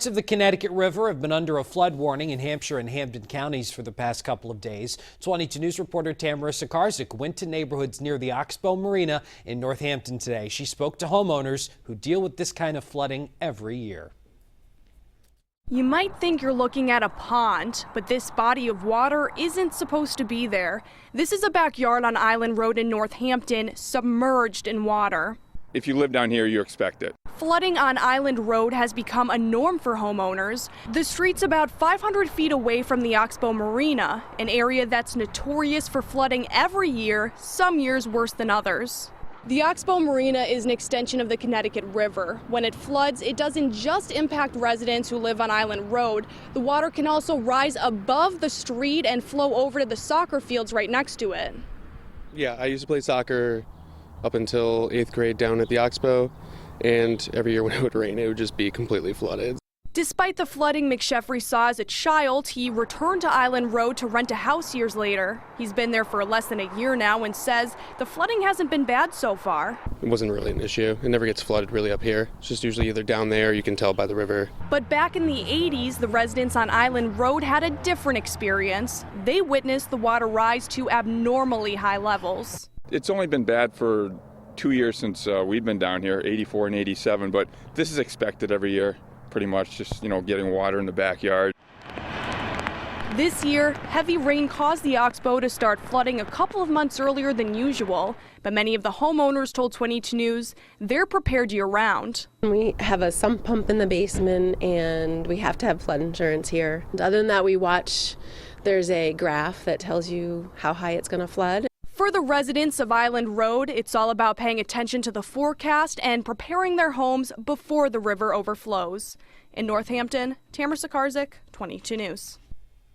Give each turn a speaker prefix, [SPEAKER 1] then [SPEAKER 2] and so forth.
[SPEAKER 1] Parts of the Connecticut River have been under a flood warning in Hampshire and Hampden counties for the past couple of days. 22 News reporter Tamara Sakarzik went to neighborhoods near the Oxbow Marina in Northampton today. She spoke to homeowners who deal with this kind of flooding every year.
[SPEAKER 2] You might think you're looking at a pond, but this body of water isn't supposed to be there. This is a backyard on Island Road in Northampton, submerged in water.
[SPEAKER 3] If you live down here, you expect it.
[SPEAKER 2] Flooding on Island Road has become a norm for homeowners. The street's about 500 feet away from the Oxbow Marina, an area that's notorious for flooding every year, some years worse than others. The Oxbow Marina is an extension of the Connecticut River. When it floods, it doesn't just impact residents who live on Island Road. The water can also rise above the street and flow over to the soccer fields right next to it.
[SPEAKER 4] Yeah, I used to play soccer up until 8th grade down at the Oxbow, and every year when it would rain, it would just be completely flooded.
[SPEAKER 2] Despite the flooding McSheffrey saw as a child, he returned to Island Road to rent a house years later. He's been there for less than a year now and says the flooding hasn't been bad so far.
[SPEAKER 4] It wasn't really an issue. It never gets flooded really up here. It's just usually either down there, you can tell by the river.
[SPEAKER 2] But back in the 80s, the residents on Island Road had a different experience. They witnessed the water rise to abnormally high levels.
[SPEAKER 3] It's only been bad for 2 years since we've been down here, 84 and 87, but this is expected every year, pretty much, just, getting water in the backyard.
[SPEAKER 2] This year, heavy rain caused the Oxbow to start flooding a couple of months earlier than usual, but many of the homeowners told 22 News they're prepared year-round.
[SPEAKER 5] We have a sump pump in the basement, and we have to have flood insurance here. Other than that, we watch. There's a graph that tells you how high it's going to flood.
[SPEAKER 2] For the residents of Island Road, it's all about paying attention to the forecast and preparing their homes before the river overflows. In Northampton, Tamara Sakarzik, 22 News.